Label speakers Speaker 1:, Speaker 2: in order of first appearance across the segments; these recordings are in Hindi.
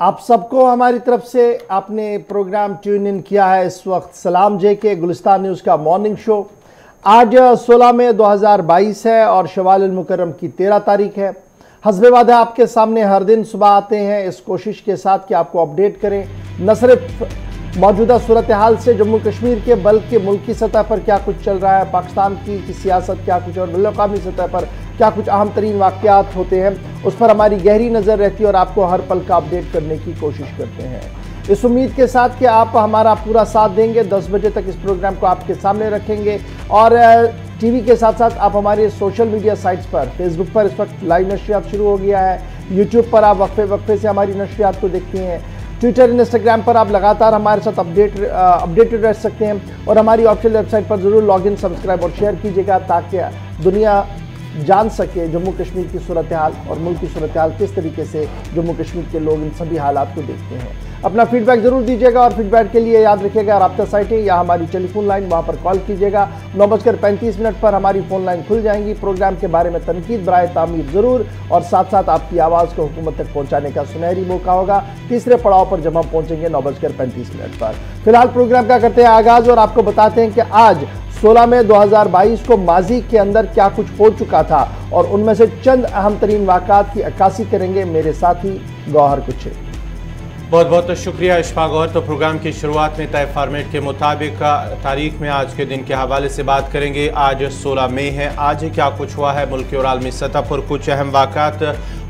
Speaker 1: आप सबको हमारी तरफ से आपने प्रोग्राम ट्यून इन किया है। इस वक्त सलाम जे के गुलिस्तान न्यूज़ का मॉर्निंग शो। आज 16 मई 2022 है और शवाल अल मुकर्रम की 13 तारीख है। हस्बे वादा आपके सामने हर दिन सुबह आते हैं इस कोशिश के साथ कि आपको अपडेट करें, न सिर्फ मौजूदा सूरत हाल से जम्मू कश्मीर के, बल्कि मुल्की सतह पर क्या कुछ चल रहा है, पाकिस्तान की सियासत क्या कुछ और बैनुल-अक़वामी सतह पर क्या कुछ अहम तरीन वाक़यात होते हैं, उस पर हमारी गहरी नज़र रहती है और आपको हर पल का अपडेट करने की कोशिश करते हैं। इस उम्मीद के साथ कि आप हमारा पूरा साथ देंगे। 10 बजे तक इस प्रोग्राम को आपके सामने रखेंगे और टीवी के साथ साथ आप हमारे सोशल मीडिया साइट्स पर, फेसबुक पर इस वक्त लाइव नशरियात शुरू हो गया है, यूट्यूब पर आप वक्फे से हमारी नशरियात को देखते हैं, ट्विटर इंस्टाग्राम पर आप लगातार हमारे साथ अपडेटेड रह सकते हैं और हमारी ऑफिशियल वेबसाइट पर ज़रूर लॉगिन, सब्सक्राइब और शेयर कीजिएगा ताकि दुनिया जान सके जम्मू कश्मीर की सूरत हाल और मुल्क की सूरत हाल किस तरीके से जम्मू कश्मीर के लोग इन सभी हालात को देखते हैं। अपना फीडबैक ज़रूर दीजिएगा और फीडबैक के लिए याद रखिएगा राब्ता साइटें या हमारी टेलीफोन लाइन, वहाँ पर कॉल कीजिएगा। 9:35 पर हमारी फ़ोन लाइन खुल जाएंगी। प्रोग्राम के बारे में तनकीद बराए तामीर ज़रूर और साथ साथ आपकी आवाज़ को हुकूमत तक पहुँचाने का सुनहरी मौका होगा तीसरे पड़ाव पर जब हम पहुँचेंगे 9:35 पर। फिलहाल प्रोग्राम का करते हैं आगाज़ और आपको बताते हैं कि आज 16 मई 2022 को माजी के अंदर क्या कुछ हो चुका था और उनमें से चंद अहम तरीन वाक़ात की अक्कासी करेंगे मेरे साथी गौहर कुछ।
Speaker 2: बहुत बहुत शुक्रिया इशफाक गौहर। तो प्रोग्राम की शुरुआत में तय फॉर्मेट के मुताबिक तारीख में आज के दिन के हवाले से बात करेंगे। आज 16 मई है। आज क्या कुछ हुआ है मुल्की और आलमी सतह पर, कुछ अहम वाक़ात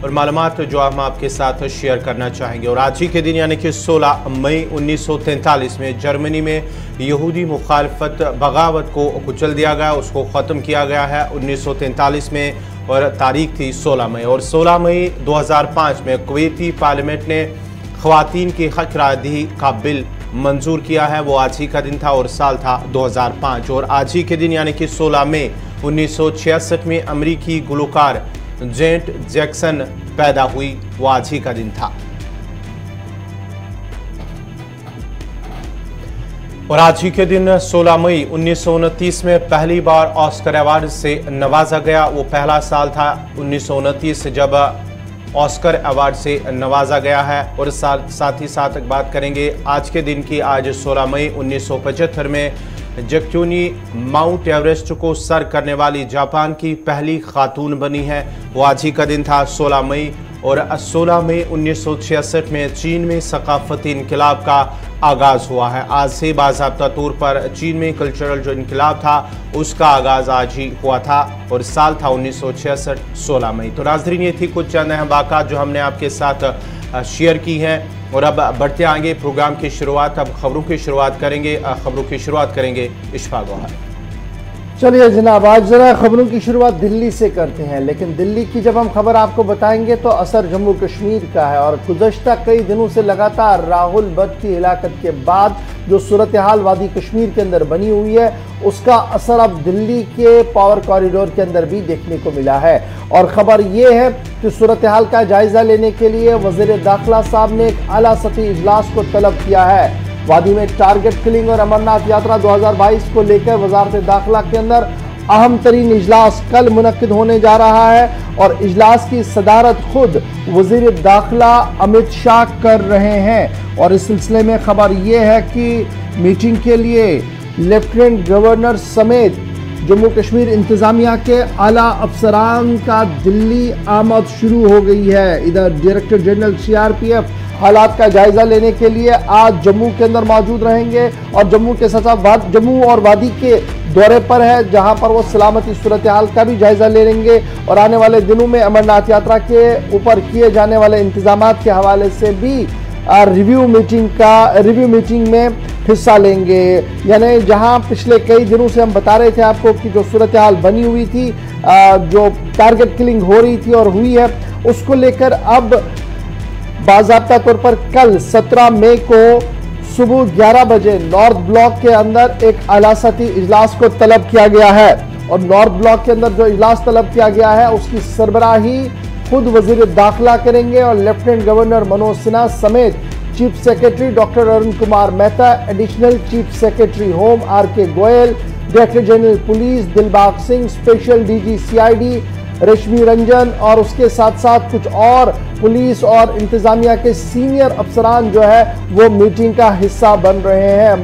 Speaker 2: और मालूमात जो हम आपके साथ शेयर करना चाहेंगे। और आज ही के दिन यानी कि 16 मई 1943 में जर्मनी में यहूदी मुखालफत बगावत को कुचल दिया गया, उसको ख़त्म किया गया है 1943 में और तारीख थी 16 मई। और 16 मई 2005 में कुवैती पार्लियामेंट ने ख़वातीन की हक रायदही का बिल मंजूर किया है, वो आज ही का दिन था और साल था 2005। और आज ही के दिन यानी कि 16 मई 1966 में अमरीकी गुलकार जेनेट जैक्सन पैदा हुई, वो आज ही का दिन था। और आज ही के दिन 16 मई 1929 में पहली बार ऑस्कर अवार्ड से नवाजा गया। वो पहला साल था 1929 जब ऑस्कर अवार्ड से नवाजा गया है। और साथ ही साथ बात करेंगे आज के दिन की। आज 16 मई 1975 में जक्यूनी माउंट एवरेस्ट को सर करने वाली जापान की पहली खातून बनी है, वो आज ही का दिन था 16 मई। और 16 मई 1966 में चीन में सकाफती इनकलाब का आगाज़ हुआ है। आज से बाज़ाब्ता तौर पर चीन में कल्चरल जो इनकलाब था उसका आगाज़ आज ही हुआ था और साल था 1966 16 मई। तो नाज़रीन, ये थी कुछ चंद अहम वाक़ात जो हमने आपके साथ शेयर की हैं। और अब बढ़ते आगे प्रोग्राम की शुरुआत, अब खबरों की शुरुआत करेंगे। खबरों की शुरुआत करेंगे इशफाक गौहर।
Speaker 1: चलिए जनाब, आज ज़रा खबरों की शुरुआत दिल्ली से करते हैं। लेकिन दिल्ली की जब हम खबर आपको बताएंगे तो असर जम्मू कश्मीर का है। और गुज़श्ता कई दिनों से लगातार राहुल भट्ट की हिलाकत के बाद जो सूरत हाल वादी कश्मीर के अंदर बनी हुई है उसका असर अब दिल्ली के पावर कॉरिडोर के अंदर भी देखने को मिला है। और ख़बर यह है कि सूरत हाल का जायज़ा लेने के लिए वज़ीर दाखिला साहब ने एक आला सतही इजलास को तलब किया है। वादी में टारगेट किलिंग और अमरनाथ यात्रा 2022 को लेकर वजारत दाखिला के अंदर अहम तरीन इजलास कल मुनक्किद होने जा रहा है और इजलास की सदारत खुद वजीर दाखिला अमित शाह कर रहे हैं। और इस सिलसिले में खबर यह है कि मीटिंग के लिए लेफ्टिनेंट गवर्नर समेत जम्मू कश्मीर इंतजामिया के आला अफसरान का दिल्ली आमद शुरू हो गई है। इधर डायरेक्टर जनरल CRPF हालात का जायजा लेने के लिए आज जम्मू के अंदर मौजूद रहेंगे और जम्मू के साथ जम्मू और वादी के दौरे पर है, जहां पर वो सलामती सूरत हाल का भी जायजा ले लेंगे और आने वाले दिनों में अमरनाथ यात्रा के ऊपर किए जाने वाले इंतजामात के हवाले से भी रिव्यू मीटिंग में हिस्सा लेंगे। यानी जहां पिछले कई दिनों से हम बता रहे थे आपको कि जो सूरत हाल बनी हुई थी, जो टारगेट किलिंग हो रही थी और हुई है, उसको लेकर अब बाज़ाब्ता तौर पर कल 17 मई को सुबह 11 बजे नॉर्थ ब्लॉक के अंदर एक अलासती इजलास को तलब किया गया है। और नॉर्थ ब्लॉक के अंदर जो इजलास तलब किया गया है उसकी सरबराही खुद वजीर दाखिला करेंगे और लेफ्टिनेंट गवर्नर मनोज सिन्हा समेत chief secretary doctor Arun Kumar Mehta, additional chief secretary home RK Goyal, director general police Dilbag Singh, special DG CID रेशमी रंजन और उसके साथ साथ कुछ और पुलिस और इंतजामिया के सीनियर अफसरान जो है वो मीटिंग का हिस्सा बन रहे हैं।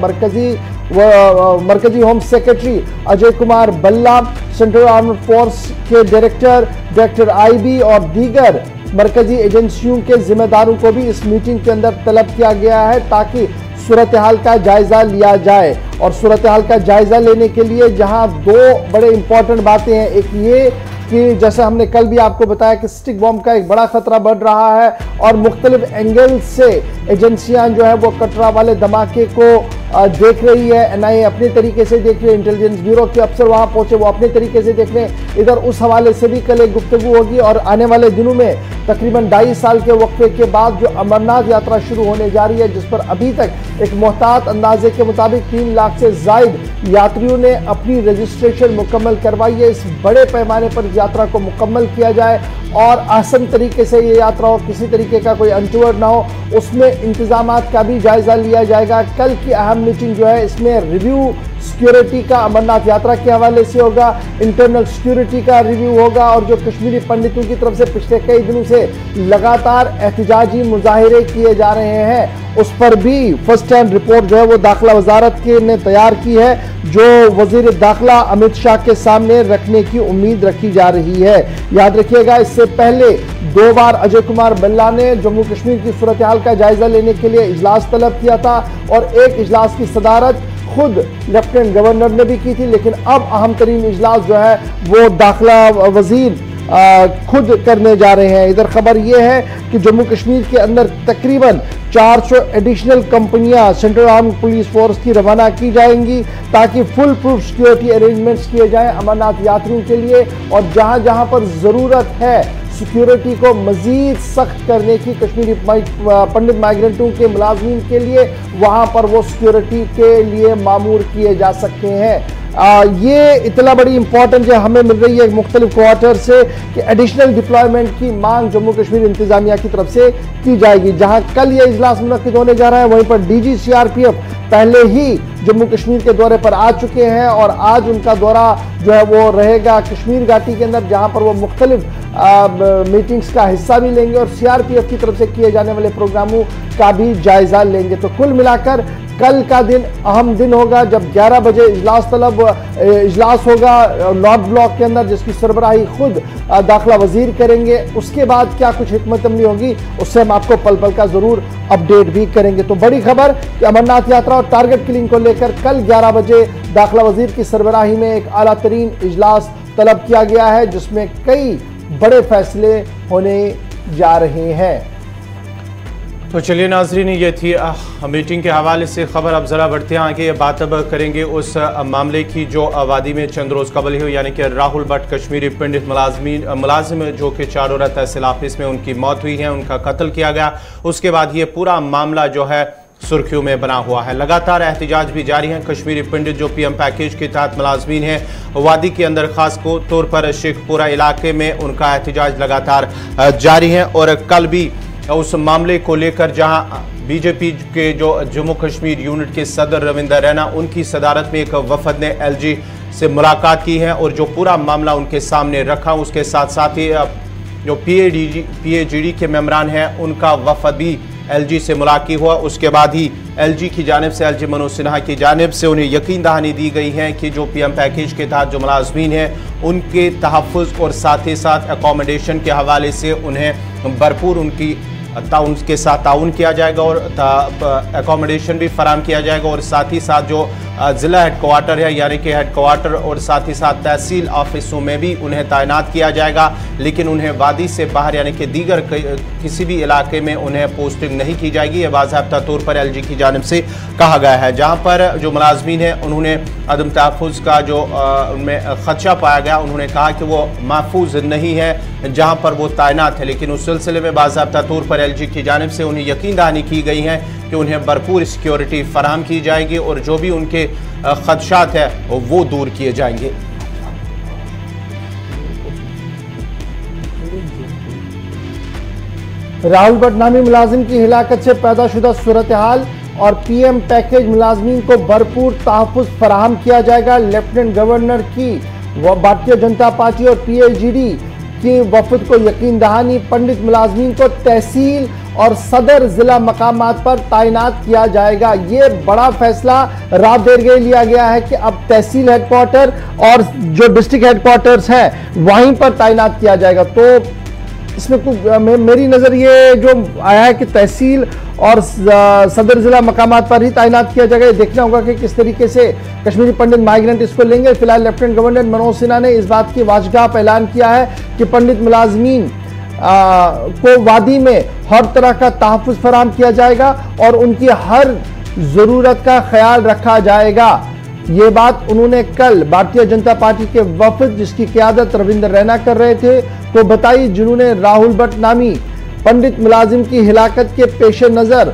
Speaker 1: मरकजी होम सेक्रेटरी अजय कुमार बल्ला, सेंट्रल आर्म्ड फोर्स के डायरेक्टर डॉक्टर आईबी और दीगर मरकजी एजेंसियों के जिम्मेदारों को भी इस मीटिंग के अंदर तलब किया गया है ताकि सूरत हाल का जायजा लिया जाए। और सूरत हाल का जायजा लेने के लिए जहां दो बड़े इंपॉर्टेंट बातें हैं, एक ये कि जैसे हमने कल भी आपको बताया कि स्टिक बॉम्ब का एक बड़ा खतरा बढ़ रहा है और मुख्तलिफ एंगल से एजेंसियां जो है वो कटरा वाले धमाके को देख रही है। एनआईए अपने तरीके से देख रही है, इंटेलिजेंस ब्यूरो के अफसर वहां पहुंचे वो अपने तरीके से देख रहे हैं। इधर उस हवाले से भी कल एक गुफ्तगू होगी और आने वाले दिनों में तकरीबन 2.5 साल के वक्फे के बाद जो अमरनाथ यात्रा शुरू होने जा रही है, जिस पर अभी तक एक मोहतात अंदाजे के मुताबिक 3 लाख से जायद यात्रियों ने अपनी रजिस्ट्रेशन मुकम्मल करवाई है। इस बड़े पैमाने पर यात्रा को मुकम्मल किया जाए और आसान तरीके से ये यात्रा हो, किसी तरीके का कोई अनटूवर्ड ना हो, उसमें इंतजामात का भी जायजा लिया जाएगा। कल की अहम मीटिंग जो है इसमें रिव्यू सिक्योरिटी का अमरनाथ यात्रा के हवाले से होगा, इंटरनल सिक्योरिटी का रिव्यू होगा और जो कश्मीरी पंडितों की तरफ से पिछले कई दिनों से लगातार एहतजाजी मुजाहिरे किए जा रहे हैं उस पर भी फर्स्ट हैंड रिपोर्ट जो है वो दाखिला वजारत के ने तैयार की है, जो वजीर दाखिला अमित शाह के सामने रखने की उम्मीद रखी जा रही है। याद रखिएगा, इससे पहले 2 बार अजय कुमार बल्ला ने जम्मू कश्मीर की सूरत हाल का जायजा लेने के लिए इजलास तलब किया था और एक इजलास की सदारत खुद लेफ्टिनेंट गवर्नर ने भी की थी। लेकिन अब अहम तरीन इजलास जो है वो दाखिला वजीर खुद करने जा रहे हैं। इधर खबर यह है कि जम्मू कश्मीर के अंदर तकरीबन 400 एडिशनल कंपनियां सेंट्रल आर्म्ड पुलिस फोर्स की रवाना की जाएंगी ताकि फुल प्रूफ सिक्योरिटी अरेंजमेंट्स किए जाएं अमरनाथ यात्रियों के लिए। और जहां जहां पर जरूरत है सिक्योरिटी को मजीद सख्त करने की कश्मीरी पंडित माइग्रेंटों के मुलाजमीन के लिए, वहां पर वो सिक्योरिटी के लिए मामूर किए जा सकते हैं। ये इतना बड़ी इंपॉर्टेंट जो हमें मिल रही है मुख्तलिफ क्वार्टर से कि एडिशनल डिप्लॉयमेंट की मांग जम्मू कश्मीर इंतजामिया की तरफ से की जाएगी। जहां कल ये इजलास मुनक्किद होने जा रहा है, वहीं पर डीजी सीआरपीएफ पहले ही जम्मू कश्मीर के दौरे पर आ चुके हैं और आज उनका दौरा जो है वो रहेगा कश्मीर घाटी के अंदर, जहां पर वो मुख्तलिफ मीटिंग्स का हिस्सा भी लेंगे और सीआरपीएफ की तरफ से किए जाने वाले प्रोग्रामों का भी जायजा लेंगे। तो कुल मिलाकर कल का दिन अहम दिन होगा जब 11 बजे इजलास होगा नॉर्थ ब्लॉक के अंदर, जिसकी सरबराही खुद दाखिला वजीर करेंगे। उसके बाद क्या कुछ हिकमत अमली होगी उससे हम आपको पल पल का जरूर अपडेट भी करेंगे। तो बड़ी खबर कि अमरनाथ यात्रा और टारगेट किलिंग को लेकर कल 11 बजे दाखिला वजीर की सरबराही में एक आला तरीन इजलास तलब किया गया है, जिसमें कई बड़े फैसले होने जा रहे हैं।
Speaker 2: तो चलिए नाजरीन, ये थी मीटिंग के हवाले से खबर। अब ज़रा बढ़ते हैं आगे, बात अब करेंगे उस मामले की जो वादी में चंद रोज़ कबल हुई, यानी कि राहुल भट्ट कश्मीरी पंडित मुलाजिम जो कि चारोरा तहसील ऑफिस में उनकी मौत हुई है, उनका कत्ल किया गया। उसके बाद ये पूरा मामला जो है सुर्खियों में बना हुआ है। लगातार एहतजाज भी जारी है। कश्मीरी पंडित जो पीएम पैकेज के तहत मुलाजमीन हैं वादी के अंदर खास तौर पर शेखपुरा इलाके में, उनका एहतजाज लगातार जारी है। और कल भी उस मामले को लेकर जहां बीजेपी के जो जम्मू कश्मीर यूनिट के सदर रविंदर रैना, उनकी सदारत में एक वफद ने एलजी से मुलाकात की है और जो पूरा मामला उनके सामने रखा। उसके साथ साथ ही जो पीएजीडी के मेंबरान हैं उनका वफद भी एलजी से मुलाकात हुआ। उसके बाद ही एलजी की जानिब से, एलजी मनोज सिन्हा की जानिब से उन्हें यकीन दहानी दी गई है कि जो पीएम पैकेज के तहत जो मुलाजमीन हैं उनके तहफ़्फ़ुज़ और साथ ही साथ अकोमोडेशन के हवाले से उन्हें भरपूर उनके साथ ताउन किया जाएगा और अकोमोडेशन भी फराम किया जाएगा। और साथ ही साथ जो ज़िला हेडक्वार्टर है, यानी कि हेडक्वार्टर और साथ ही साथ तहसील ऑफिसों में भी उन्हें तैनात किया जाएगा। लेकिन उन्हें वादी से बाहर यानी कि दीगर किसी भी इलाके में उन्हें पोस्टिंग नहीं की जाएगी। ये बाज़ाब्ता तौर पर एलजी की जानिब से कहा गया है। जहाँ पर जो मुलाजमीन हैं उन्होंने अदम तहफ़्फ़ुज़ का जो उनमें ख़दशा पाया गया, उन्होंने कहा कि वो महफूज नहीं है जहाँ पर वो तैनात है। लेकिन उस सिलसिले में बाज़ाब्ता तौर पर एलजी की जानिब से उन्हें यकीन दहानी की गई है कि उन्हें भरपूर सिक्योरिटी फराहम की जाएगी और जो भी उनके खदशात है वो दूर किए जाएंगे।
Speaker 1: राहुल भट्ट नामी मुलाजिम की हिलाकत से पैदाशुदा सूरत हाल और पीएम पैकेज मुलाजमीन को भरपूर तहफ़्फ़ुज़ फराहम किया जाएगा। लेफ्टिनेंट गवर्नर की भारतीय जनता पार्टी और पीएजीडी की वफद को यकीन दहानी, पंडित मुलाजमीन को तहसील और सदर जिला मकामात पर तैनात किया जाएगा। ये बड़ा फैसला रात देर गए लिया गया है कि अब तहसील हेडक्वार्टर और जो डिस्ट्रिक्ट हेडक्वार्टर्स हैं वहीं पर तैनात किया जाएगा। तो इसमें मेरी नज़र ये जो आया है कि तहसील और सदर जिला मकामात पर ही तैनात किया जाएगा। ये देखना होगा कि किस तरीके से कश्मीरी पंडित माइग्रेंट इसको लेंगे। फिलहाल लेफ्टिनेंट गवर्नर मनोज सिन्हा ने इस बात की वाजगाब ऐलान किया है कि पंडित मुलाजमीन को वादी में हर तरह का तहफ़्फ़ुज़ फराहम किया जाएगा और उनकी हर ज़रूरत का ख्याल रखा जाएगा। ये बात उन्होंने कल भारतीय जनता पार्टी के वफद जिसकी क़यादत रविंद्र रैना कर रहे थे तो बताई, जिन्होंने राहुल भट्ट नामी पंडित मुलाजिम की हिलाकत के पेश नज़र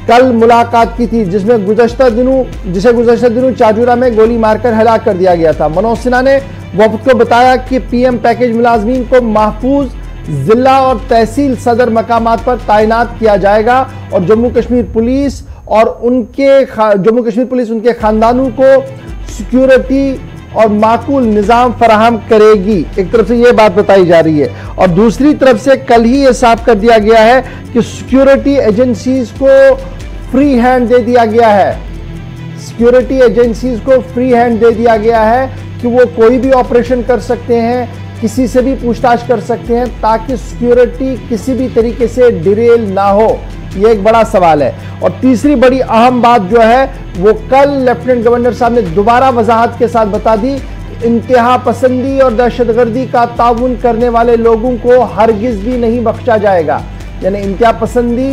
Speaker 1: कल मुलाकात की थी, जिसे गुज़श्ता दिनों चाजुरा में गोली मारकर हलाक कर दिया गया था। मनोज सिन्हा ने वफद को बताया कि पीएम पैकेज मुलाजमीन को महफूज जिला और तहसील सदर मकामात पर तैनात किया जाएगा और जम्मू कश्मीर पुलिस उनके खानदानों को सिक्योरिटी और माकूल निज़ाम फराहम करेगी। एक तरफ से ये बात बताई जा रही है और दूसरी तरफ से कल ही ये साफ कर दिया गया है कि सिक्योरिटी एजेंसीज को फ्री हैंड दे दिया गया है। सिक्योरिटी एजेंसीज को फ्री हैंड दे दिया गया है कि वो कोई भी ऑपरेशन कर सकते हैं, किसी से भी पूछताछ कर सकते हैं ताकि सिक्योरिटी किसी भी तरीके से डिरेल ना हो। ये एक बड़ा सवाल है। और तीसरी बड़ी अहम बात जो है वो कल लेफ्टिनेंट गवर्नर साहब ने दोबारा वजाहत के साथ बता दी, इंतहा पसंदी और दहशतगर्दी का ताउन करने वाले लोगों को हरगिज भी नहीं बख्शा जाएगा। यानी इंतहा पसंदी,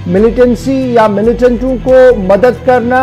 Speaker 1: मिलिटेंसी या मिलिटेंटों को मदद करना,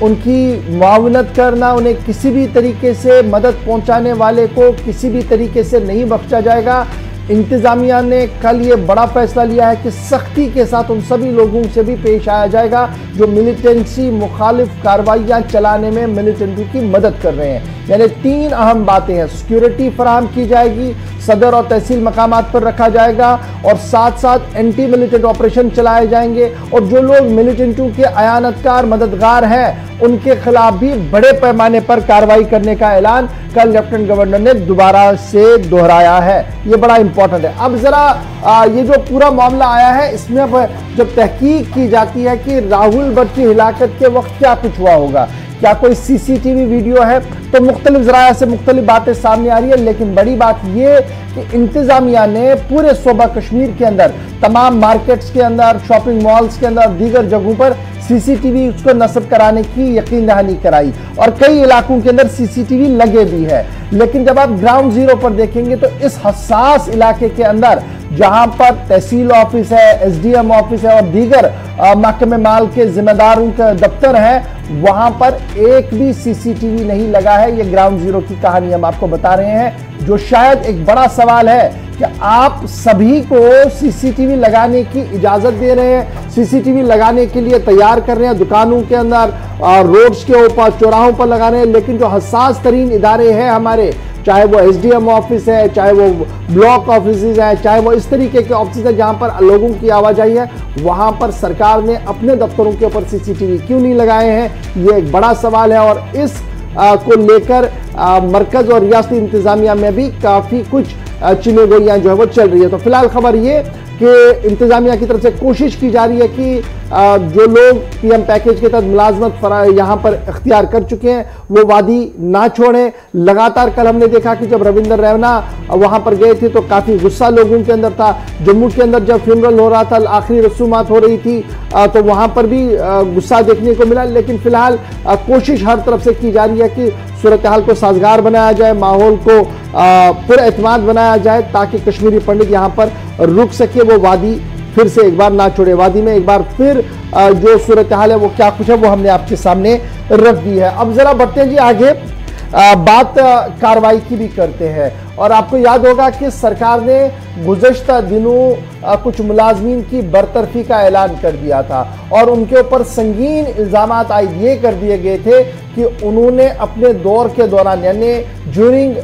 Speaker 1: उनकी मुआवनत करना, उन्हें किसी भी तरीके से मदद पहुंचाने वाले को किसी भी तरीके से नहीं बख्शा जाएगा। इंतज़ामिया ने कल ये बड़ा फैसला लिया है कि सख्ती के साथ उन सभी लोगों से भी पेश आया जाएगा जो मिलिटेंसी मुखालिफ कार्रवाइयाँ चलाने में मिलिटेंटों की मदद कर रहे हैं। यानी तीन अहम बातें हैं, सिक्योरिटी फराहम की जाएगी, सदर और तहसील मकामात पर रखा जाएगा और साथ साथ एंटी मिलिटेंट ऑपरेशन चलाए जाएंगे और जो लोग मिलिटेंटों के अयानतकार मददगार हैं उनके खिलाफ भी बड़े पैमाने पर कार्रवाई करने का ऐलान कल लेफ्टिनेंट गवर्नर ने दोबारा से दोहराया है। ये बड़ा इंपॉर्टेंट है। अब जरा ये जो पूरा मामला आया है इसमें अब जब तहकीक की जाती है कि राहुल भट्ट की हिलाकत के वक्त क्या कुछ हुआ होगा, क्या कोई सीसीटीवी वीडियो है, तो मुख्तलिफ ज़राया से मुख्तलिफ बातें सामने आ रही है। लेकिन बड़ी बात ये कि इंतज़ामिया ने पूरे सूबा कश्मीर के अंदर तमाम मार्केट्स के अंदर, शॉपिंग मॉल्स के अंदर, दीगर जगहों पर सीसीटीवी उसको नस्ब कराने की यकीन दहानी कराई और कई इलाकों के अंदर सीसीटीवी लगे भी है। लेकिन जब आप ग्राउंड जीरो पर देखेंगे तो इस हसास इलाके के अंदर जहां पर तहसील ऑफिस है, एसडीएम ऑफिस है और दीगर महकमे माल के जिम्मेदारों का दफ्तर है, वहां पर एक भी सीसीटीवी नहीं लगा है। ये ग्राउंड जीरो की कहानी हम आपको बता रहे हैं, जो शायद एक बड़ा सवाल है कि आप सभी को सीसीटीवी लगाने की इजाजत दे रहे हैं, सीसीटीवी लगाने के लिए तैयार कर रहे हैं, दुकानों के अंदर, रोड्स के ऊपर, चौराहों पर लगा रहे हैं, लेकिन जो हसास तरीन इदारे हैं हमारे, चाहे वो एसडीएम ऑफिस है, चाहे वो ब्लॉक ऑफिस है, चाहे वो इस तरीके के ऑफिस है जहां पर लोगों की आवाजाही है, वहां पर सरकार ने अपने दफ्तरों के ऊपर सीसीटीवी क्यों नहीं लगाए हैं, ये एक बड़ा सवाल है। और इस को लेकर मरकज और रियासती इंतजामिया में भी काफी कुछ चिनोगोइयां जो है वो चल रही है। तो फिलहाल खबर ये कि इंतजामिया की तरफ से कोशिश की जा रही है कि जो लोग पीएम पैकेज के तहत मुलाजमत यहाँ पर इख्तियार कर चुके हैं वो वादी ना छोड़ें। लगातार कल हमने देखा कि जब रविंद्र रैना वहाँ पर गए थे तो काफ़ी गुस्सा लोगों के अंदर था। जम्मू के अंदर जब फ्यूनरल हो रहा था, आखिरी रसूमात हो रही थी, तो वहाँ पर भी गुस्सा देखने को मिला। लेकिन फिलहाल कोशिश हर तरफ से की जा रही है कि सूरत हाल को साजगार बनाया जाए, माहौल को पुरएतमाद बनाया जाए ताकि कश्मीरी पंडित यहाँ पर रुक सके, वो वादी फिर से एक बार ना छोड़े। वादी में एक बार फिर जो सूरत हाल है वो क्या कुछ है वो हमने आपके सामने रख दी है। अब जरा बढ़ते हैं जी आगे, बात कार्रवाई की भी करते हैं। और आपको याद होगा कि सरकार ने गुज़श्ता दिनों कुछ मुलाजमीन की बरतरफी का ऐलान कर दिया था और उनके ऊपर संगीन इल्ज़ामात आयद ये कर दिए गए थे कि उन्होंने अपने दौर के दौरान यानी ड्यूरिंग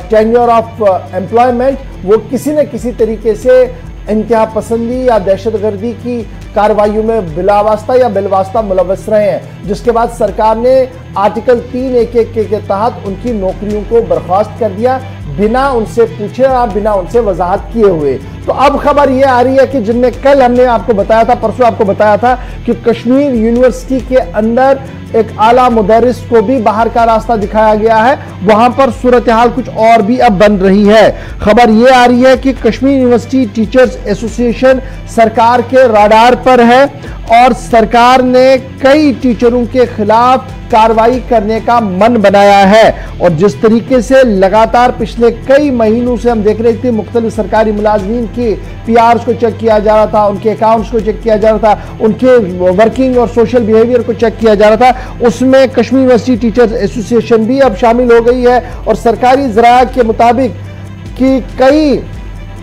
Speaker 1: टेन्योर ऑफ एम्प्लॉयमेंट वो किसी न किसी तरीके से इंतहा पसंदी या दहशतगर्दी की कार्रवाइयों में बिलावास्ता या बिलवास्ता मुलव्वस रहे हैं, जिसके बाद सरकार ने आर्टिकल 311 के तहत उनकी नौकरियों को बर्खास्त कर दिया, बिना उनसे पूछे और बिना उनसे वजाहत किए हुए। तो अब खबर यह आ रही है कि जिनमें कल हमने आपको बताया था, परसों आपको बताया था कि कश्मीर यूनिवर्सिटी के अंदर एक आला मुदर्रिस को भी बाहर का रास्ता दिखाया गया है, वहां पर सूरत हाल कुछ और भी अब बन रही है। खबर यह आ रही है कि कश्मीर यूनिवर्सिटी टीचर्स एसोसिएशन सरकार के राडार पर है और सरकार ने कई टीचरों के खिलाफ कार्रवाई करने का मन बनाया है। और जिस तरीके से लगातार पिछले कई महीनों से हम देख रहे थे, मुख्तलिफ सरकारी मुलाजमीन की पीआरस को चेक किया जा रहा था, उनके अकाउंट्स को चेक किया जा रहा था, उनके वर्किंग और सोशल बिहेवियर को चेक किया जा रहा था, उसमें कश्मीर यूनिवर्सिटी टीचर्स एसोसिएशन भी अब शामिल हो गई है। और सरकारी ज़राया के मुताबिक कि कई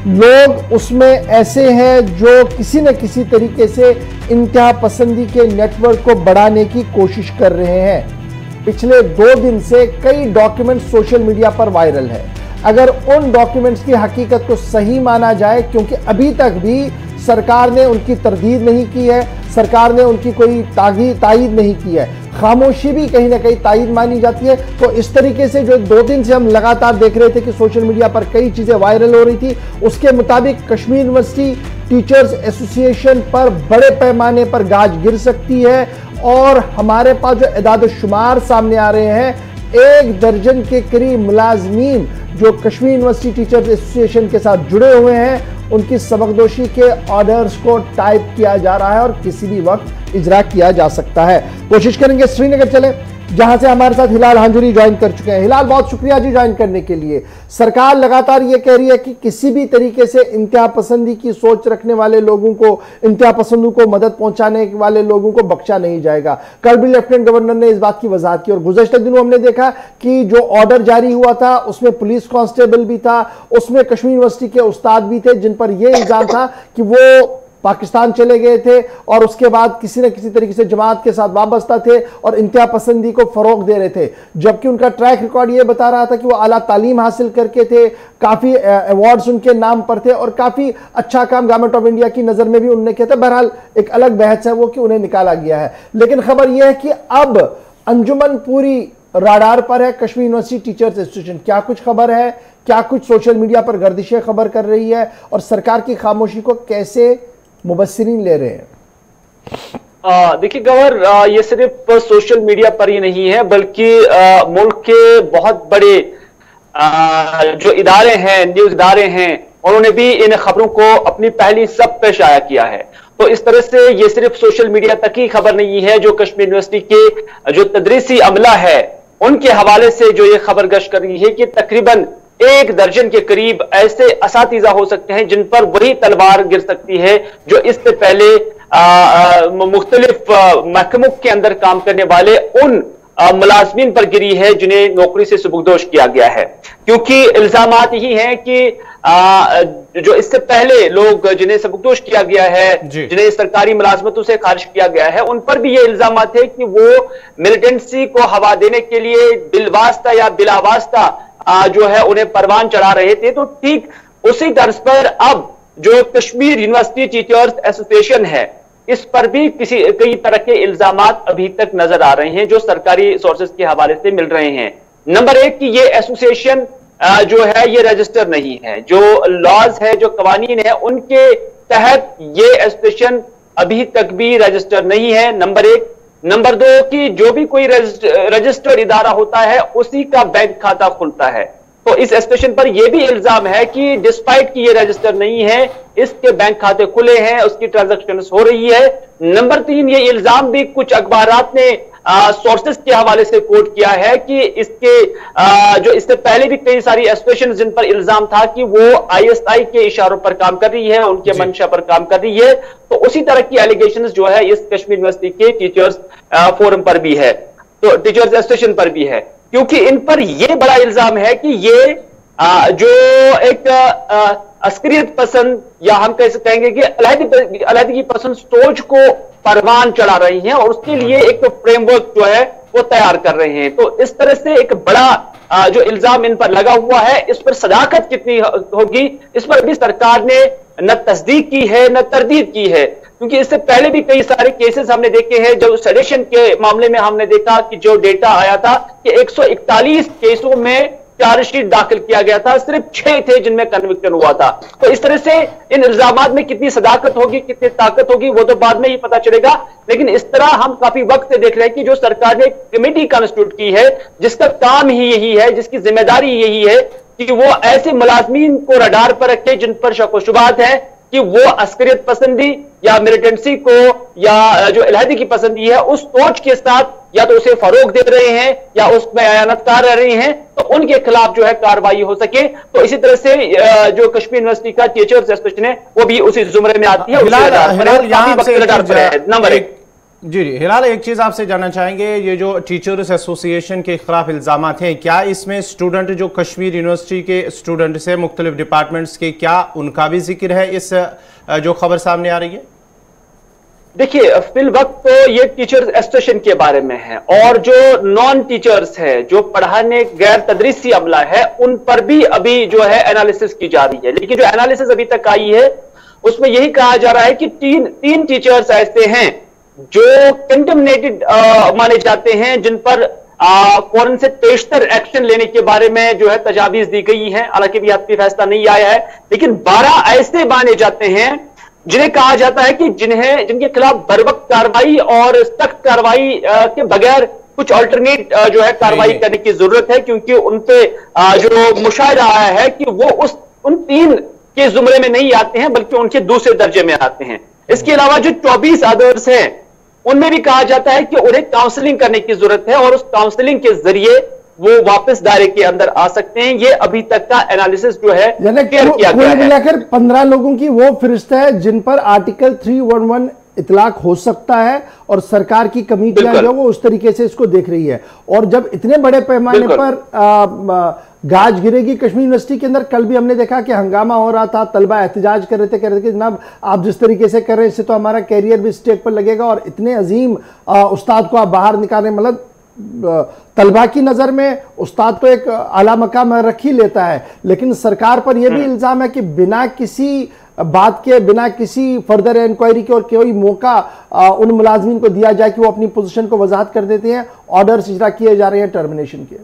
Speaker 1: लोग उसमें ऐसे हैं जो किसी न किसी तरीके से इंतहा पसंदी के नेटवर्क को बढ़ाने की कोशिश कर रहे हैं। पिछले 2 दिन से कई डॉक्यूमेंट सोशल मीडिया पर वायरल है। अगर उन डॉक्यूमेंट्स की हकीकत को सही माना जाए, क्योंकि अभी तक भी सरकार ने उनकी तरदीद नहीं की है, सरकार ने उनकी कोई तायीद नहीं की है, खामोशी भी कहीं ना कहीं तायीद मानी जाती है। तो इस तरीके से जो 2 दिन से हम लगातार देख रहे थे कि सोशल मीडिया पर कई चीजें वायरल हो रही थी, उसके मुताबिक कश्मीर यूनिवर्सिटी टीचर्स एसोसिएशन पर बड़े पैमाने पर गाज गिर सकती है। और हमारे पास जो इदाद शुमार सामने आ रहे हैं, 1 दर्जन के करीब मुलाजमीन जो कश्मीर यूनिवर्सिटी टीचर्स एसोसिएशन के साथ जुड़े हुए हैं, उनकी सबकदोशी के ऑर्डर्स को टाइप किया जा रहा है और किसी भी वक्त इजरा किया जा सकता है। कोशिश करेंगे श्रीनगर चले, जहां से हमारे साथ हिलाल हांजुरी ज्वाइन कर चुके हैं। हिलाल, बहुत शुक्रिया जी ज्वाइन करने के लिए। सरकार लगातार ये कह रही है कि किसी भी तरीके से इंतहा पसंदी की सोच रखने वाले लोगों को, इंतहा पसंदों को मदद पहुंचाने वाले लोगों को बख्शा नहीं जाएगा। कल भी लेफ्टिनेंट गवर्नर ने इस बात की वजाहत की और गुज़श्ता दिनों हमने देखा कि जो ऑर्डर जारी हुआ था उसमें पुलिस कांस्टेबल भी था, उसमें कश्मीर यूनिवर्सिटी के उस्ताद भी थे, जिन पर यह इल्जाम था कि वो पाकिस्तान चले गए थे और उसके बाद किसी न किसी तरीके से जमात के साथ वाबस्ता थे और इंतहा पसंदी को फरोग दे रहे थे। जबकि उनका ट्रैक रिकॉर्ड ये बता रहा था कि वो आला तालीम हासिल करके थे, काफ़ी अवार्ड्स उनके नाम पर थे और काफ़ी अच्छा काम गवर्नमेंट ऑफ इंडिया की नज़र में भी उन्होंने किया था। बहरहाल एक अलग बहस है वो कि उन्हें निकाला गया है। लेकिन खबर यह है कि अब अंजुमन पूरी राडार पर है, कश्मीर यूनिवर्सिटी टीचर्स एसोसिएशन। क्या कुछ खबर है, क्या कुछ सोशल मीडिया पर गर्दिशें खबर कर रही है और सरकार की खामोशी को कैसे मुबस्सिरीन ले रहे हैं?
Speaker 3: देखिए गवर, ये सिर्फ सोशल मीडिया पर ही नहीं है, बल्कि मुल्क के बहुत बड़े जो इदारे हैं, न्यूज इदारे हैं, उन्होंने भी इन खबरों को अपनी पहली सब पे शाया किया है। तो इस तरह से ये सिर्फ सोशल मीडिया तक ही खबर नहीं है। जो कश्मीर यूनिवर्सिटी के जो तदरीसी अमला है, उनके हवाले से जो ये खबर गश कर रही है कि तकरीबन 1 दर्जन के करीब ऐसे असातिज़ा हो सकते हैं जिन पर वही तलवार गिर सकती है जो इससे पहले मुख्तलिफ महकमों के अंदर काम करने वाले उन मुलाजमीन पर गिरी है जिन्हें नौकरी से सुबुकदोश किया गया है। क्योंकि इल्जामात यही हैं कि जो इससे पहले लोग जिन्हें सबकदोश किया गया है, जिन्हें सरकारी मुलाजमतों से खारिज किया गया है, उन पर भी ये इल्जामात है कि वो मिलिटेंसी को हवा देने के लिए बिलवास्ता या बिलावास्ता जो है उन्हें परवान चढ़ा रहे थे। तो ठीक उसी तर्ज पर अब जो कश्मीर यूनिवर्सिटी टीचर्स एसोसिएशन है, इस पर भी कई तरह के इल्जामात अभी तक नजर आ रहे हैं जो सरकारी सोर्सेज के हवाले से मिल रहे हैं। नंबर 1 कि ये एसोसिएशन जो है ये रजिस्टर नहीं है। जो लॉज है, जो कवानीन है, उनके तहत ये एसोसिएशन अभी तक भी रजिस्टर नहीं है। नंबर 1। नंबर 2 कि जो भी कोई रजिस्टर्ड इदारा होता है उसी का बैंक खाता खुलता है। तो इस एसोसिएशन पर यह भी इल्जाम है कि डिस्पाइट कि ये रजिस्टर नहीं है, इसके बैंक खाते खुले हैं, उसकी ट्रांजैक्शंस हो रही है। नंबर 3 ये इल्जाम भी कुछ अखबारात ने सोर्सेस के हवाले से कोट किया है कि इसके जो इससे पहले भी कई सारी एसोसिएशन जिन पर इल्जाम था कि वो आईएसआई के इशारों पर काम कर रही है, उनके मंशा पर काम कर रही है। तो उसी तरह की एलिगेशंस जो है इस कश्मीर यूनिवर्सिटी के टीचर्स फोरम पर भी है, तो टीचर्स एसोसिएशन पर भी है। क्योंकि इन पर यह बड़ा इल्जाम है कि ये जो एक अस्करियत पसंद या हम कैसे कहेंगे कि अलहदगी पसंद सोच को परवान चढ़ा रही हैं और उसके लिए एक फ्रेमवर्क जो है वो तैयार कर रहे हैं। तो इस तरह से एक बड़ा जो इल्जाम इन पर लगा हुआ है, इस पर सदाकत कितनी होगी, इस पर भी सरकार ने न तस्दीक की है न तरदीद की है। क्योंकि इससे पहले भी कई सारे केसेस हमने देखे हैं। जो सेडेशन के मामले में हमने देखा कि जो डेटा आया था कि 141 केसों में चार्जशीट दाखिल किया गया था, सिर्फ 6 थे जिनमें कन्विक्शन हुआ था। तो इस तरह से इन इल्जामात में कितनी सदाकत होगी, कितनी ताकत होगी, वो तो बाद में ही पता चलेगा। लेकिन इस तरह हम काफी वक्त से देख रहे हैं कि जो सरकार ने कमेटी कॉन्स्टिट्यूट की है, जिसका काम ही यही है, जिसकी जिम्मेदारी यही है कि वो ऐसे मुलाजमीन को रडार पर रखे जिन पर शक व शुबहात है कि वो अस्करियत पसंदी या मिलिटेंसी को या जो इलाही की पसंदी है उस सोच के साथ या तो उसे फरोग दे रहे हैं या उसमें अयानतकार रह रहे हैं, तो उनके खिलाफ जो है कार्रवाई हो सके। तो इसी तरह से जो कश्मीर यूनिवर्सिटी का टीचर्स एसोसिएशन है वो भी उसी जुमरे में आती है। नंबर 1
Speaker 2: जी हिलाल, एक चीज आपसे जानना चाहेंगे, ये जो टीचर्स एसोसिएशन के खिलाफ इल्जामात हैं, क्या इसमें स्टूडेंट जो कश्मीर यूनिवर्सिटी के स्टूडेंट्स हैं मुख्तलिफ डिपार्टमेंट्स के, क्या उनका भी जिक्र है इस जो खबर सामने आ रही है?
Speaker 3: देखिए, फिल वक्त तो ये टीचर्स एसोसिएशन के बारे में है, और जो नॉन टीचर्स है, जो पढ़ाने गैर तदरीसी अमला है, उन पर भी अभी जो है एनालिसिस की जा रही है। लेकिन जो एनालिसिस अभी तक आई है उसमें यही कहा जा रहा है कि तीन टीचर्स ऐसे हैं जो कंटेमिनेटेड माने जाते हैं, जिन पर फौरन से पेशतर एक्शन लेने के बारे में जो है तजावीज दी गई है। हालांकि भी हतमी फैसला नहीं आया है, लेकिन 12 ऐसे माने जाते हैं जिन्हें कहा जाता है कि जिनके खिलाफ बरवक्त कार्रवाई और सख्त कार्रवाई के बगैर कुछ अल्टरनेट जो है कार्रवाई करने की जरूरत है, क्योंकि उनपे जो मुशाहिदा आया है कि वो उन 3 के जुमरे में नहीं आते हैं, बल्कि उनके दूसरे दर्जे में आते हैं। इसके अलावा जो 24 अदर्स हैं उनमें भी कहा जाता है कि उन्हें काउंसलिंग करने की जरूरत है और उस काउंसलिंग के जरिए वो वापस दायरे के अंदर आ सकते हैं। ये अभी तक का एनालिसिस जो है क्लियर किया गया है।
Speaker 1: मिलाकर 15 लोगों की वो फहरिस्त है जिन पर आर्टिकल 311 इतलाक हो सकता है, और सरकार की कमेटियां जो वो उस तरीके से इसको देख रही है। और जब इतने बड़े पैमाने पर गाज गिरेगी कश्मीर यूनिवर्सिटी के अंदर, कल भी हमने देखा कि हंगामा हो रहा था, तलबा एहतजाज कर रहे थे, कह रहे थे कि जनाब आप जिस तरीके से कर रहे हैं इससे तो हमारा कैरियर भी स्टेक पर लगेगा, और इतने अजीम उस्ताद को आप बाहर निकालें। मतलब तलबा की नजर में उस्ताद को एक आला मकाम रख ही लेता है, लेकिन सरकार पर यह भी इल्जाम है कि बिना किसी बात के, बिना किसी फर्दर इंक्वायरी के और कोई मौका उन मुलाजमीन को दिया जाए कि वो अपनी पोजीशन को वजाहत कर देते हैं, ऑर्डर्स इजरा किए जा रहे हैं टर्मिनेशन के।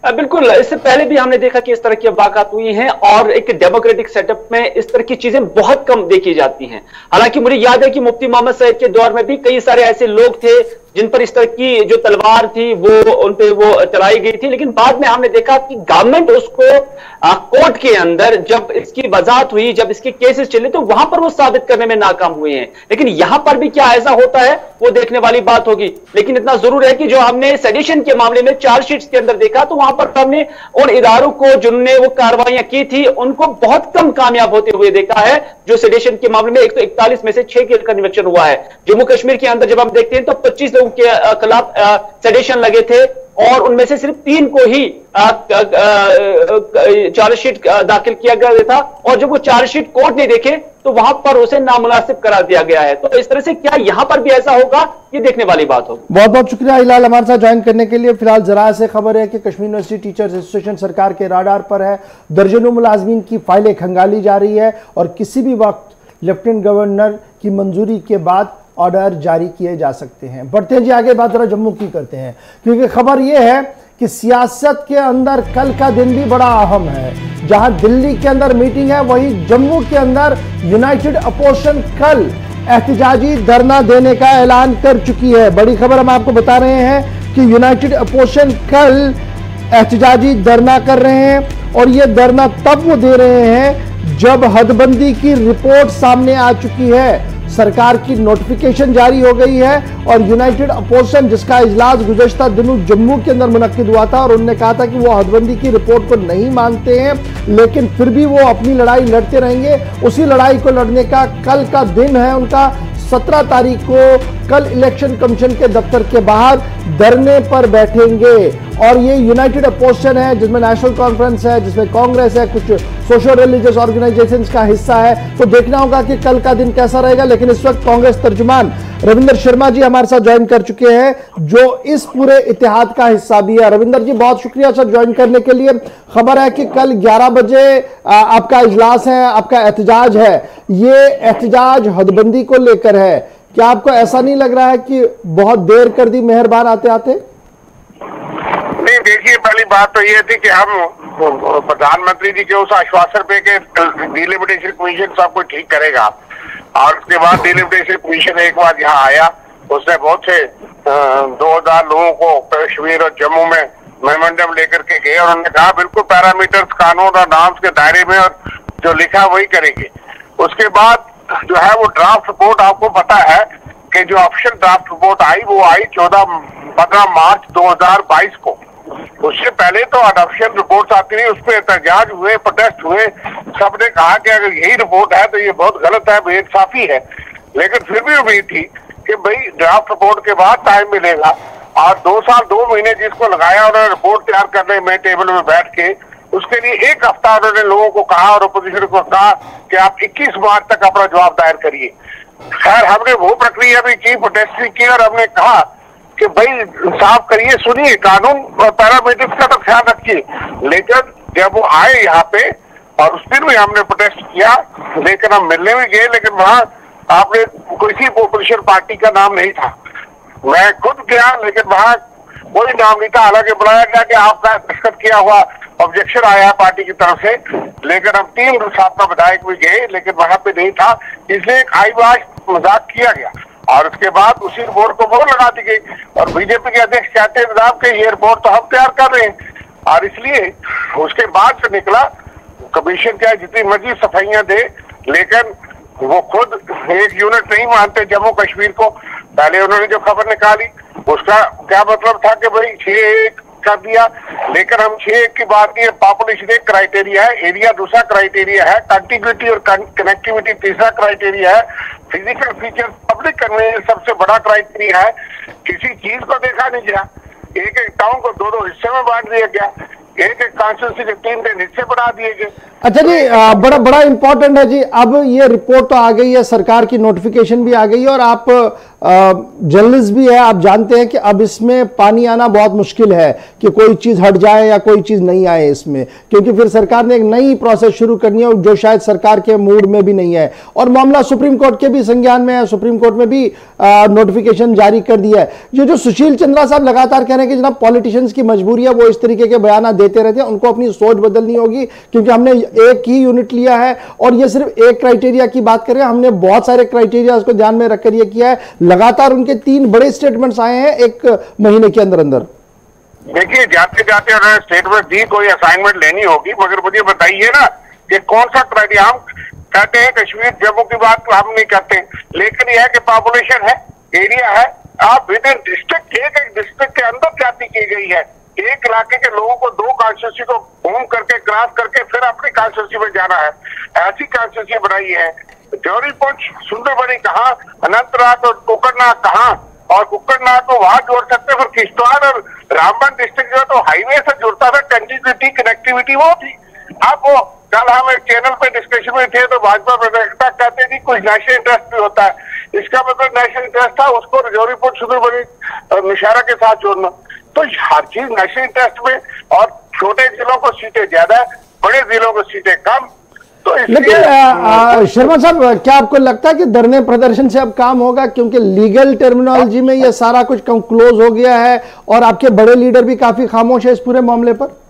Speaker 3: बिल्कुल, इससे पहले भी हमने देखा कि इस तरह की वाक़ात हुई हैं, और एक डेमोक्रेटिक सेटअप में इस तरह की चीजें बहुत कम देखी जाती हैं। हालांकि मुझे याद है कि मुफ्ती मोहम्मद सईद के दौर में भी कई सारे ऐसे लोग थे जिन पर इस तरह की जो तलवार थी वो उन पे वो चलाई गई थी, लेकिन बाद में हमने देखा कि गवर्नमेंट उसको कोर्ट के अंदर जब इसकी वजाहत हुई, जब इसके केसेस चले, तो वहां पर वो साबित करने में नाकाम हुए हैं। लेकिन यहां पर भी क्या ऐसा होता है वो देखने वाली बात होगी। लेकिन इतना जरूर है कि जो हमने सेडिशन के मामले में चार्जशीट्स के अंदर देखा, तो वहां पर हमने उन इदारों को जिन्होंने वो कार्रवाइयां की थी उनको बहुत कम कामयाब होते हुए देखा है। जो सेडिशन के मामले में 141 में से 6 के कन्विक्शन हुआ है। जम्मू कश्मीर के अंदर जब हम देखते हैं तो 25 लोगों के खिलाफ सेडिशन लगे थे, और उनमें से सिर्फ 3 को ही चार्जशीट दाखिल किया गया था, और जब वो चार्जशीट कोर्ट ने देखे तो वहां पर उसे नामुनासिब करार दिया गया है। तो इस तरह से क्या यहां पर भी ऐसा होगा, ये देखने वाली बात होगी।
Speaker 1: बहुत बहुत शुक्रिया हिलाल हमारे साथ ज्वाइन करने के लिए। फिलहाल जरा से खबर है कि कश्मीर यूनिवर्सिटी टीचर्स एसोसिएशन सरकार के राडार पर है। दर्जनों मुलाजमीन की फाइलें खंगाली जा रही है, और किसी भी वक्त लेफ्टिनेंट गवर्नर की मंजूरी के बाद ऑर्डर जारी किए जा सकते हैं। बढ़ते हैं जी आगे, बात जरा जम्मू की करते हैं, क्योंकि खबर यह है कि सियासत के अंदर कल का दिन भी बड़ा अहम है। जहां दिल्ली के अंदर मीटिंग है, वहीं जम्मू के अंदर यूनाइटेड अपोजिशन कल एहतजाजी धरना देने का ऐलान कर चुकी है। बड़ी खबर हम आपको बता रहे हैं कि यूनाइटेड अपोजिशन कल एहतजाजी धरना कर रहे हैं, और यह धरना तब वो दे रहे हैं जब हदबंदी की रिपोर्ट सामने आ चुकी है। सरकार की नोटिफिकेशन जारी हो गई है, और यूनाइटेड अपोजिशन जिसका इजलास गुज़श्ता दिनों जम्मू के अंदर मुनक्किद हुआ था, और उन्होंने कहा था कि वो हदबंदी की रिपोर्ट को नहीं मानते हैं, लेकिन फिर भी वो अपनी लड़ाई लड़ते रहेंगे। उसी लड़ाई को लड़ने का कल का दिन है उनका। 17 तारीख को कल इलेक्शन कमीशन के दफ्तर के बाहर धरने पर बैठेंगे, और ये यूनाइटेड अपोजिशन है जिसमें नेशनल कॉन्फ्रेंस है, जिसमें कांग्रेस है, कुछ सोशल रिलीजियस ऑर्गेनाइजेशंस का हिस्सा है। तो देखना होगा कि कल का दिन कैसा रहेगा। लेकिन इस वक्त कांग्रेस तर्जुमान रविंदर शर्मा जी हमारे साथ ज्वाइन कर चुके हैं, जो इस पूरे इत्तेहाद का हिस्सा भी है। रविंदर जी बहुत शुक्रिया सर ज्वाइन करने के लिए। खबर है कि कल 11 बजे आपका इजलास है, आपका एहतजाज है। ये एहतजाज हदबंदी को लेकर है। क्या आपको ऐसा नहीं लग रहा है कि बहुत देर कर दी मेहरबान आते आते?
Speaker 4: नहीं, देखिए पहली बात तो ये थी कि हम प्रधानमंत्री जी के उस आश्वासन पे कि डिलिमिटेशन कमीशन सब कुछ ठीक करेगा, और उसके बाद डिलिमिटेशन कमीशन एक बार यहाँ आया, उसने बहुत से 2000 लोगों को कश्मीर और जम्मू में मेमोरेंडम लेकर के गए और उन्होंने कहा बिल्कुल पैरामीटर्स कानून और नॉर्म्स के दायरे में और जो लिखा वही करेंगे। उसके बाद जो है वो ड्राफ्ट रिपोर्ट, आपको पता है कि जो ऑफिशियल ड्राफ्ट रिपोर्ट आई वो आई 15 मार्च 2022 को। उससे पहले तो अडॉप्शन रिपोर्ट आती रही, उस पर एहतजाज हुए, प्रोटेस्ट हुए, सबने कहा कि अगर यही रिपोर्ट है तो ये बहुत गलत है, बेइंसाफी है। लेकिन फिर भी उम्मीद थी कि भाई ड्राफ्ट रिपोर्ट के बाद टाइम मिलेगा, और 2 साल 2 महीने जिसको लगाया उन्होंने रिपोर्ट तैयार करने में टेबल में बैठ के, उसके लिए 1 हफ्ता उन्होंने लोगों को कहा और अपोजिशन को कहा कि आप 21 मार्च तक अपना जवाब दायर करिए। खैर हमने वो प्रक्रिया भी की, प्रोटेस्ट भी की, और हमने कहा कि भाई साफ करिए, सुनिए, कानून और पैरामीटर्स का तो ख्याल रखिए। लेकिन जब वो आए यहाँ पे और उस दिन भी हमने प्रोटेस्ट किया, लेकिन हम मिलने भी गए, लेकिन वहां आपने किसी अपोजिशन पार्टी का नाम नहीं था। मैं खुद गया लेकिन वहां कोई नाम नहीं था। हालांकि बुलाया गया कि आपका दस्तखत किया हुआ ऑब्जेक्शन आया है पार्टी की तरफ से, लेकिन हम 3 साबका विधायक भी गए लेकिन वहां पे नहीं था, इसलिए एक आईवाश मजाक किया गया। और उसके बाद उसी रिपोर्ट को मोहर लगा दी गई और बीजेपी के अध्यक्ष कहते हैं जनाब कि ये रिपोर्ट तो हम तैयार कर रहे हैं, और इसलिए उसके बाद से निकला कमीशन क्या जितनी मर्जी सफाइयां दे, लेकिन वो खुद एक यूनिट नहीं मानते जम्मू कश्मीर को। पहले उन्होंने जो खबर निकाली उसका क्या मतलब था कि भाई 6-1 कर दिया, लेकिन हम 6-1 की बात नहीं है। पॉपुलेशन एक क्राइटेरिया है, एरिया दूसरा क्राइटेरिया है, कंटिन्यूटी और कनेक्टिविटी तीसरा क्राइटेरिया है, फिजिकल फीचर पब्लिक कन्वीनियंस सबसे बड़ा क्राइटेरिया है। किसी चीज को देखा नहीं गया, एक टाउन को 2-2 हिस्से में बांट दिया गया, एक कॉन्स्टिट्यूंसी के 3 हिस्से बना दिए गए।
Speaker 1: अच्छा जी, बड़ा इंपॉर्टेंट है जी। अब ये रिपोर्ट तो आ गई है, सरकार की नोटिफिकेशन भी आ गई है, और आप जर्नलिस्ट भी है, आप जानते हैं कि अब इसमें पानी आना बहुत मुश्किल है कि कोई चीज हट जाए या कोई चीज नहीं आए इसमें, क्योंकि फिर सरकार ने एक नई प्रोसेस शुरू करनी है जो शायद सरकार के मूड में भी नहीं है। और मामला सुप्रीम कोर्ट के भी संज्ञान में है, सुप्रीम कोर्ट में भी नोटिफिकेशन जारी कर दिया है। ये जो सुशील चंद्रा साहब लगातार कह रहे हैं कि जनाब पॉलिटिशियंस की मजबूरी है, वो इस तरीके के बयान देते रहते हैं, उनको अपनी सोच बदलनी होगी, क्योंकि हमने एक ही यूनिट लिया है और ये सिर्फ एक क्राइटेरिया की बात करें, हमने बहुत सारे क्राइटेरिया को ध्यान में रखकर ये किया है। लगातार उनके 3 बड़े स्टेटमेंट्स आए हैं 1 महीने के अंदर अंदर।
Speaker 4: देखिए जाते जाते उन्होंने स्टेटमेंट दी, कोई असाइनमेंट लेनी होगी, मगर मुझे बताइए ना कि कौन सा क्राइटेरिया। हम कहते हैं कश्मीर जम्मू की बात हम नहीं करते, लेकिन यह है कि पॉपुलेशन है, एरिया है, आप विद इन डिस्ट्रिक्ट, एक डिस्ट्रिक्ट के अंदर जाति की गई है। एक इलाके के लोगों को 2 कॉन्स्टिट्यूंसी को घूम करके क्रॉस करके फिर अपनी कॉन्स्टिट्यूंसी में जाना है, ऐसी कॉन्स्टिट्यूंसी बनाई है। जौहरी पुंछ, सुंदरबनी कहाँ, अनंतनाग और कुकरनाग कहाँ, और कुकरनाग को वहां जोड़ सकते, फिर किश्तवाड़ और रामबन डिस्ट्रिक्ट जो तो हाईवे से जुड़ता था, कंटिन्यूटी कनेक्टिविटी वो थी। अब वो कल हम एक चैनल पे डिस्कशन में थे तो भाजपा प्रवक्ता कहते थे कुछ नेशनल इंटरेस्ट भी होता है, इसका मतलब नेशनल इंटरेस्ट था उसको जौहरी पुंछ सुंदरबनी निशारा के साथ जोड़ना। तो हर चीज नेशनल इंटरेस्ट में, और छोटे जिलों को सीटें ज्यादा, बड़े जिलों को सीटें कम। तो
Speaker 1: लेकिन शर्मा साहब, क्या आपको लगता है कि धरने प्रदर्शन से अब काम होगा, क्योंकि लीगल टर्मिनोलॉजी में ये सारा कुछ क्लोज हो गया है और आपके बड़े लीडर भी काफी खामोश है इस पूरे मामले पर?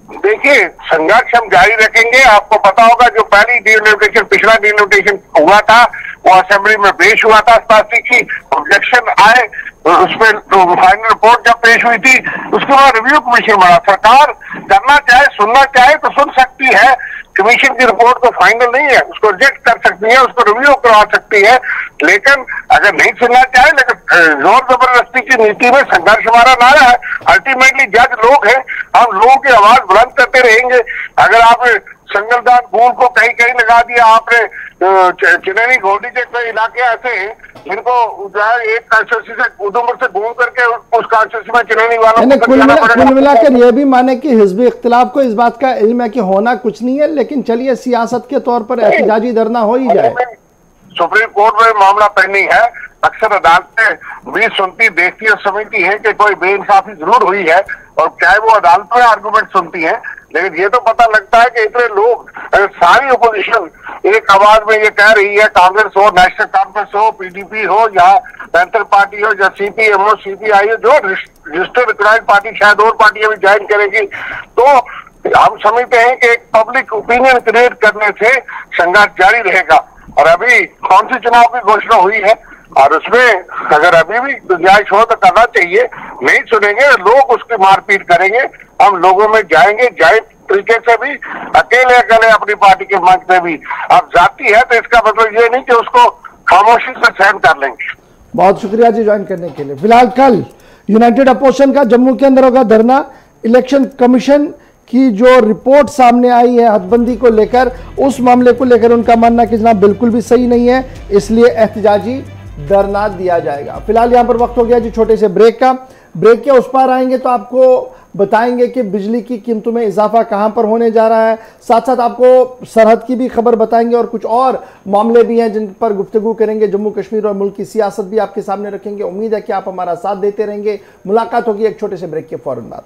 Speaker 4: देखिए संघर्ष हम जारी रखेंगे। आपको पता होगा जो पहली डिलिमिटेशन, पिछला डिलिमिटेशन हुआ था वो असेंबली में पेश हुआ था, स्पष्टी की ऑब्जेक्शन आए, उसमें फाइनल रिपोर्ट जब पेश हुई थी उसके बाद रिव्यू कमीशन बना। सरकार करना चाहे, सुनना चाहे तो सुन सकती है, कमीशन की रिपोर्ट तो फाइनल नहीं है, उसको रिजेक्ट कर सकती है, उसको रिव्यू करवा सकती है, लेकिन अगर नहीं सुनना चाहे, लेकिन जोर जबरदस्ती की नीति में संघर्ष हमारा नारा है। अल्टीमेटली जज लोग हैं, हम लोगों की आवाज बुलंद करते रहेंगे। अगर आप संगलदान गूंद को कहीं कहीं लगा दिया आपने। चिनैनी घोटी के कई इलाके ऐसे हैं जिनको जो है एक कॉन्स्टिट्यूंसी से उधमपुर से घूम करके उस कॉन्स्टिट्यूंसी में चिनैनी वालों को
Speaker 1: कुल मिलाकर यह भी माने कि हिजबी इख्तिलाफ को इस बात का इल्म है कि होना कुछ नहीं है, लेकिन चलिए सियासत के तौर पर एहतजाजी धरना हो ही जाए।
Speaker 4: सुप्रीम कोर्ट में मामला पेंडिंग है। अक्सर अदालतें भी सुनती, देखती और समझती हैं कि कोई बेइंसाफी जरूर हुई है, और चाहे वो अदालत में आर्गूमेंट सुनती हैं, लेकिन ये तो पता लगता है कि इतने लोग, सारी ओपोजिशन एक आवाज में ये कह रही है, कांग्रेस हो, नेशनल कॉन्फ्रेंस हो, पीडीपी हो, या पैंथर पार्टी हो, या सीपीएम हो, सीपीआई हो, जो रजिस्टर्ड रिकॉर्ड पार्टी, शायद और पार्टियां भी ज्वाइन करेगी। तो हम समझते हैं कि एक पब्लिक ओपिनियन क्रिएट करने से संघर्ष जारी रहेगा। और अभी कौन सी चुनाव की घोषणा हुई है, और उसमें अगर अभी भी गुंजाइश हो तो करना चाहिए। नहीं सुनेंगे लोग, उसकी मारपीट करेंगे। हम लोगों में जाएंगे, जाए तरीके से भी, अकेले अकेले अपनी पार्टी के मंच में भी। अब जाती है तो इसका मतलब ये नहीं कि उसको खामोशी से सहन कर लेंगे।
Speaker 1: बहुत शुक्रिया जी ज्वाइन करने के लिए। फिलहाल कल यूनाइटेड अपोजिशन का जम्मू के अंदर होगा धरना। इलेक्शन कमीशन की जो रिपोर्ट सामने आई है हदबंदी को लेकर, उस मामले को लेकर उनका मानना कि जनाब बिल्कुल भी सही नहीं है, इसलिए एहतजाजी धरना दिया जाएगा। फिलहाल यहां पर वक्त हो गया जी छोटे से ब्रेक का। ब्रेक के उस पार आएंगे तो आपको बताएंगे कि बिजली की कीमतों में इजाफा कहां पर होने जा रहा है, साथ साथ आपको सरहद की भी खबर बताएंगे, और कुछ और मामले भी हैं जिन पर गुफ्तगू करेंगे। जम्मू कश्मीर और मुल्क की सियासत भी आपके सामने रखेंगे। उम्मीद है कि आप हमारा साथ देते रहेंगे। मुलाकात होगी एक छोटे से ब्रेक के फौरन बाद।